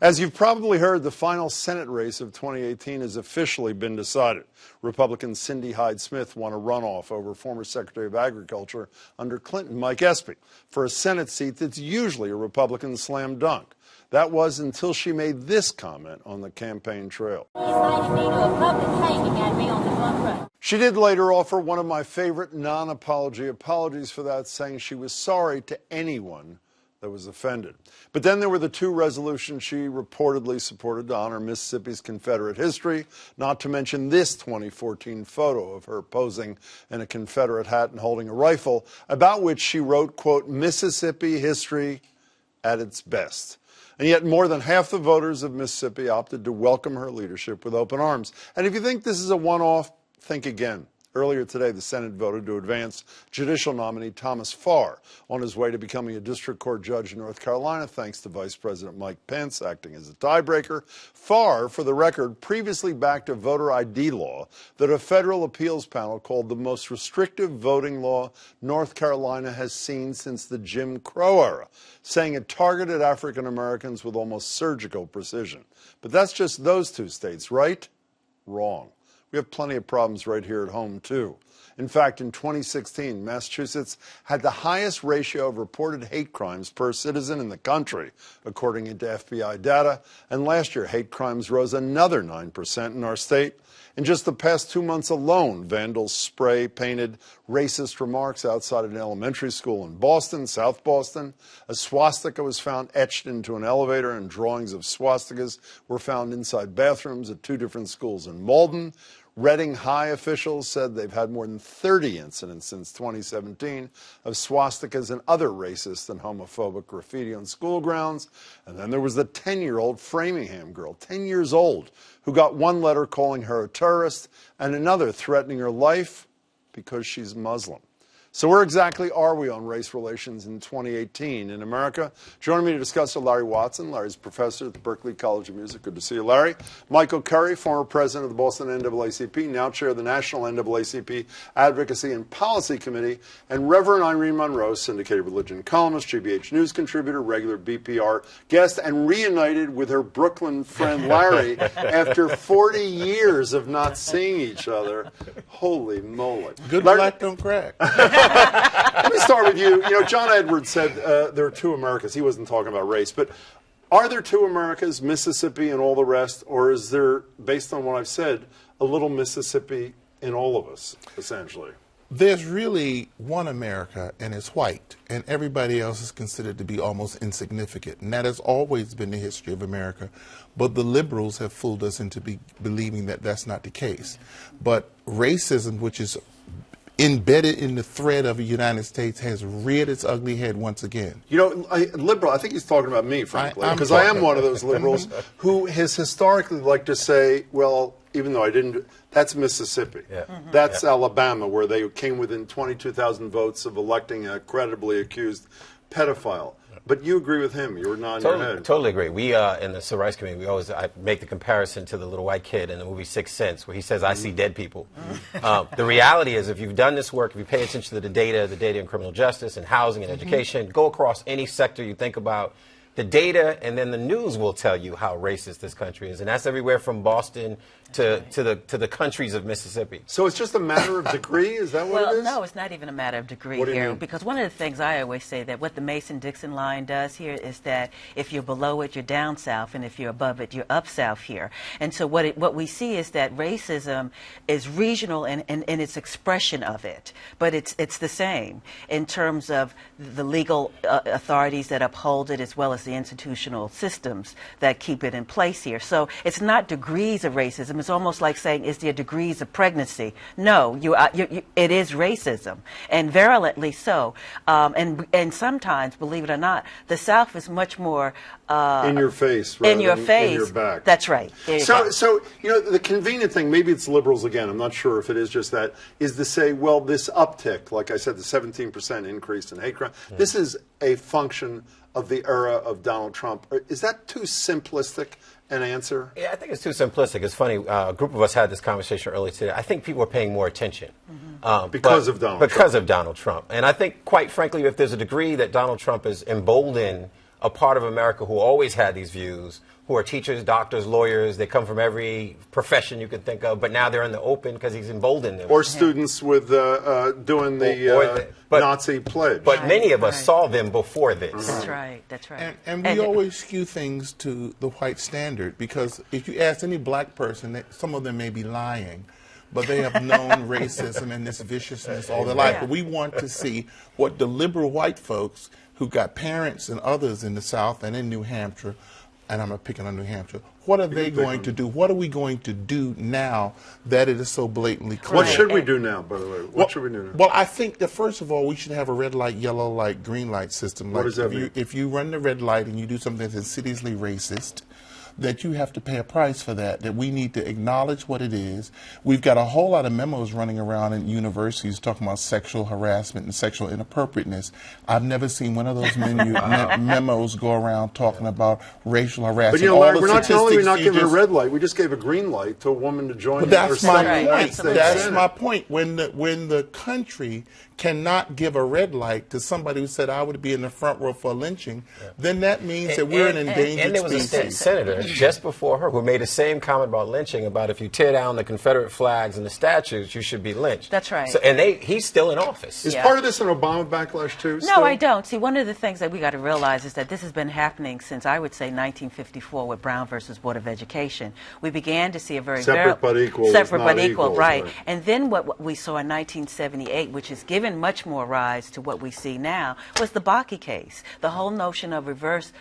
As you've probably heard, the final Senate race of 2018 has officially been decided. Republican Cindy Hyde-Smith won a runoff over former Secretary of Agriculture under Clinton, Mike Espy, for a Senate seat that's usually a Republican slam dunk. That was until she made this comment on the campaign trail. She did later offer one of my favorite non-apology apologies for that, saying she was sorry to anyone that was offended. But then there were the two resolutions she reportedly supported to honor Mississippi's Confederate history, not to mention this 2014 photo of her posing in a Confederate hat and holding a rifle, about which she wrote, quote, Mississippi history at its best. And yet more than half the voters of Mississippi opted to welcome her leadership with open arms. And if you think this is a one-off, think again. Earlier today, the Senate voted to advance judicial nominee Thomas Farr on his way to becoming a district court judge in North Carolina, thanks to Vice President Mike Pence acting as a tiebreaker. Farr, for the record, previously backed a voter ID law that a federal appeals panel called the most restrictive voting law North Carolina has seen since the Jim Crow era, saying it targeted African Americans with almost surgical precision. But that's just those two states, right? Wrong. We have plenty of problems right here at home, too. In fact, in 2016, Massachusetts had the highest ratio of reported hate crimes per citizen in the country, according to FBI data. And last year, hate crimes rose another 9% in our state. In just the past 2 months alone, vandals spray-painted racist remarks outside an elementary school in Boston, South Boston. A swastika was found etched into an elevator, and drawings of swastikas were found inside bathrooms at two different schools in Malden. Reading High officials said they've had more than 30 incidents since 2017 of swastikas and other racist and homophobic graffiti on school grounds. And then there was the 10-year-old Framingham girl, 10 years old, who got one letter calling her a terrorist and another threatening her life because she's Muslim. So where exactly are we on race relations in 2018 in America? Joining me to discuss are Larry Watson. Larry's professor at the Berklee College of Music. Good to see you, Larry. Michael Curry, former president of the Boston NAACP, now chair of the National NAACP Advocacy and Policy Committee, and Reverend Irene Monroe, syndicated religion columnist, GBH news contributor, regular BPR guest, and reunited with her Brooklyn friend Larry after 40 years of not seeing each other. Holy moly. Good luck, don't crack. Let me start with you. You know, John Edwards said there are two Americas. He wasn't talking about race, but are there two Americas, Mississippi and all the rest, or is there, based on what I've said, a little Mississippi in all of us, essentially? There's really one America, and it's white, and everybody else is considered to be almost insignificant. And that has always been the history of America. But the liberals have fooled us into believing that that's not the case. But racism, which is embedded in the thread of the United States, has reared its ugly head once again. You know, liberal, I think he's talking about me, frankly, because I am one of those liberals who has historically liked to say, well, even though I didn't, that's Mississippi. Yeah. That's Alabama, where they came within 22,000 votes of electing a credibly accused pedophile. But you agree with him. You were nodding your head. Totally agree. We, in the civil rights committee, I make the comparison to the little white kid in the movie Sixth Sense, where he says, I see dead people. The reality is, if you've done this work, if you pay attention to the data in criminal justice and housing and education, go across any sector you think about, the data and then the news will tell you how racist this country is. And that's everywhere from Boston to the countries of Mississippi. So it's just a matter of degree? Is that what it is? No, it's not even a matter of degree here. Because one of the things I always say that what the Mason-Dixon line does here is that if you're below it, you're down south, and if you're above it, you're up south here. And so what we see is that racism is regional in its expression of it. But it's the same in terms of the legal authorities that uphold it, as well as the institutional systems that keep it in place here. So it's not degrees of racism. It's almost like saying, is there degrees of pregnancy? No, it is racism, and virulently so. And sometimes, believe it or not, the South is much more in your face, rather in your than face. In your back. That's right. So you know, the convenient thing, maybe it's liberals again, I'm not sure if it is just that, is to say, well, this uptick, like I said, the 17% increase in hate crime, this is a function of the era of Donald Trump. Is that too simplistic an answer? Yeah, I think it's too simplistic. It's funny. A group of us had this conversation earlier today. I think people are paying more attention. Because of Donald Trump. Because of Donald Trump. And I think, quite frankly, if there's a degree that Donald Trump has emboldened a part of America who always had these views, who are teachers, doctors, lawyers. They come from every profession you could think of, but now they're in the open because he's emboldened them. Or students with doing the Nazi pledge. But many of us saw them before this. That's right. That's right. And we always skew things to the white standard, because if you ask any black person, some of them may be lying, but they have known racism and this viciousness all their life. But we want to see what the liberal white folks who got parents and others in the South and in New Hampshire, and I'm not picking on New Hampshire, what are they going to do? What are we going to do now that it is so blatantly clear? What should we do now, by the way? What should we do now? Well, I think that first of all, we should have a red light, yellow light, green light system. What does that mean? If you run the red light and you do something that's insidiously racist, that you have to pay a price for that we need to acknowledge what it is. We've got a whole lot of memos running around in universities talking about sexual harassment and sexual inappropriateness. I've never seen one of those memos go around talking about racial harassment. But you know, Larry, we're not giving a red light, we just gave a green light to a woman to join. But that's my point. That's Senate. my point. When the country cannot give a red light to somebody who said I would be in the front row for lynching, then that means that we're an endangered species. And there was a state senator just before her who made the same comment about lynching, about if you tear down the Confederate flags and the statues, you should be lynched. That's right. So, and he's still in office. Is part of this an Obama backlash too? No, I don't. See, one of the things that we got to realize is that this has been happening since, I would say, 1954 with Brown versus Board of Education. We began to see a very separate but equal. Separate but equal, right. And then what we saw in 1978, which has given much more rise to what we see now, was the Bakke case. The whole notion of reverse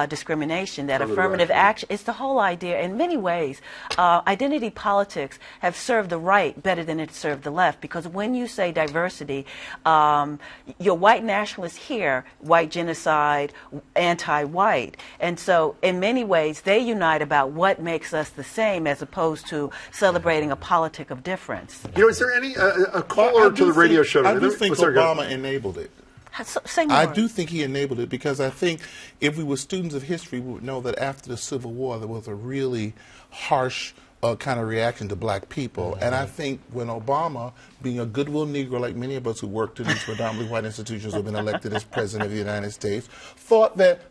discrimination, that affirmative action, it's the whole idea. In many ways, identity politics have served the right better than it served the left, because when you say diversity, your white nationalists hear white genocide, anti-white. And so in many ways, they unite about what makes us the same, as opposed to celebrating a politic of difference. You know, is there any a caller to the radio show? I do think Obama enabled it. I do think he enabled it, because I think if we were students of history, we would know that after the Civil War, there was a really harsh kind of reaction to black people. And I think when Obama, being a goodwill Negro like many of us who worked in these predominantly white institutions who have been elected as President of the United States, thought that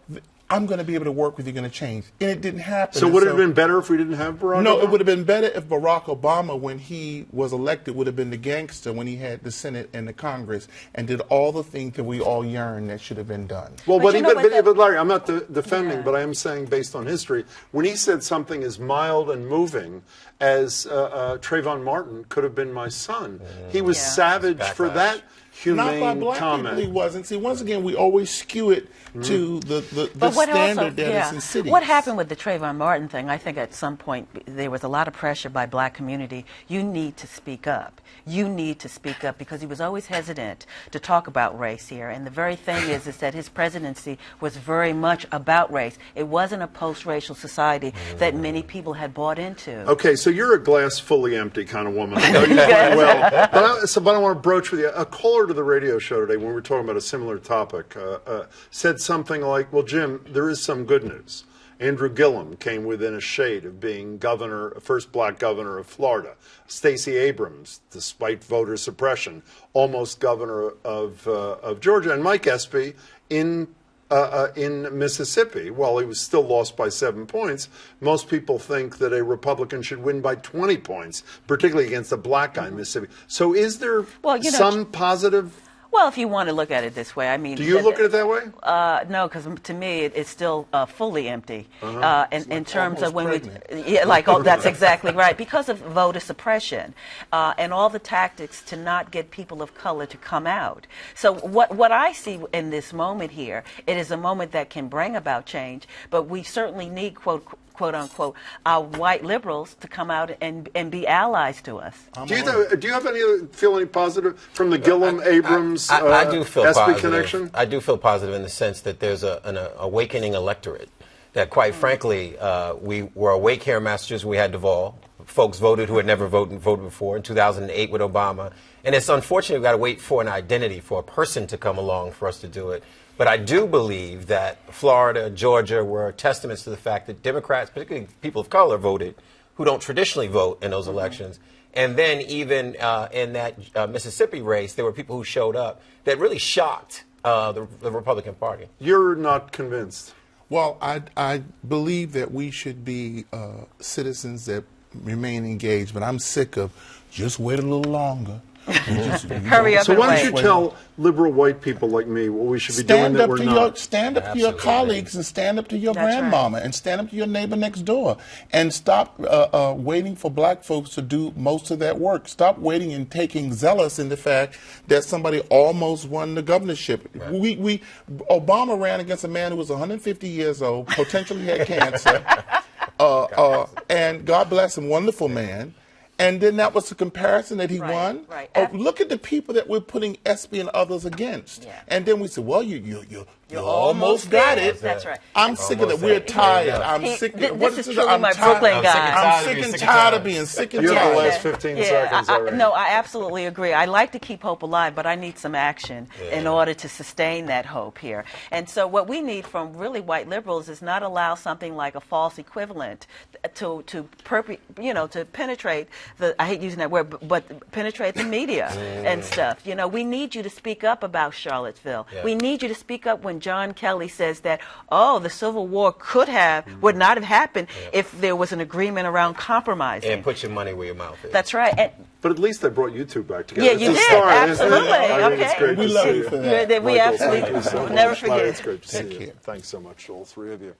I'm going to be able to work with you, going to change. And it didn't happen. So would it have been better if we didn't have Barack Obama? No, it would have been better if Barack Obama, when he was elected, would have been the gangster when he had the Senate and the Congress and did all the things that we all yearn that should have been done. Well, but Larry, I'm not defending, but I am saying, based on history, when he said something as mild and moving as Trayvon Martin could have been my son, he was savage for that humane not by black comment. People he wasn't. See, once again, we always skew it to the standard that is in cities. What happened with the Trayvon Martin thing, I think at some point there was a lot of pressure by black community. You need to speak up. You need to speak up, because he was always hesitant to talk about race here. And the very thing is that his presidency was very much about race. It wasn't a post-racial society that many people had bought into. Okay, so you're a glass fully empty kind of woman. I know you quite well. But I want to broach with you. A caller to the radio show today, when we were talking about a similar topic, said something like, well, Jim, there is some good news. Andrew Gillum came within a shade of being first black governor of Florida. Stacey Abrams, despite voter suppression, almost governor of Georgia. And Mike Espy in Mississippi, while he was still lost by 7 points, most people think that a Republican should win by 20 points, particularly against a black guy in Mississippi. So is there some positive? Well, if you want to look at it this way, I mean... Do you look at it that way? No, because to me, it's still fully empty. In terms of when pregnant. That's exactly right. Because of voter suppression and all the tactics to not get people of color to come out. So what I see in this moment here, it is a moment that can bring about change, but we certainly need, quote unquote, our white liberals to come out and be allies to us. Do you feel any positive from the Gillum Abrams I do feel Espy positive. connection? I do feel positive in the sense that there's an awakening electorate. That quite frankly, we were awake here in Massachusetts. We had Duvall. Folks voted who had never voted before in 2008 with Obama. And it's unfortunate we've got to wait for an identity, for a person to come along for us to do it. But I do believe that Florida, Georgia were testaments to the fact that Democrats, particularly people of color, voted who don't traditionally vote in those elections. And then even in that Mississippi race, there were people who showed up that really shocked the Republican Party. You're not convinced? Well, I believe that we should be citizens that remain engaged, but I'm sick of just wait a little longer. Hurry up. So and why wait. don't you tell liberal white people like me what we should be doing that we're not? Stand up to your colleagues and stand up to your grandmama and stand up to your neighbor next door and stop waiting for black folks to do most of that work. Stop waiting and taking zealous in the fact that somebody almost won the governorship. Right. Obama ran against a man who was 150 years old, potentially had cancer, and God bless him, wonderful man. And then that was the comparison that he won. Right. Oh, look at the people that we're putting Espy and others against. Yeah. And then we said, well, you almost got it. That's right. I'm sick of it. We're tired. I'm sick of it. This is truly my Brooklyn guy. I'm sick and tired of being sick and tired. You have the last 15 seconds already. No, I absolutely agree. I like to keep hope alive, but I need some action in order to sustain that hope here. And so what we need from really white liberals is not allow something like a false equivalent to penetrate I hate using that word, but penetrate the media and stuff. You know, we need you to speak up about Charlottesville. Yeah. We need you to speak up when John Kelly says that, the Civil War would not have happened if there was an agreement around compromising. And put your money where your mouth is. That's right. But at least they brought you two back together. Yeah, you did. Absolutely. It's great we to love see you for that. Michael, We absolutely never forget. It's great to see you. Thanks so much, all three of you.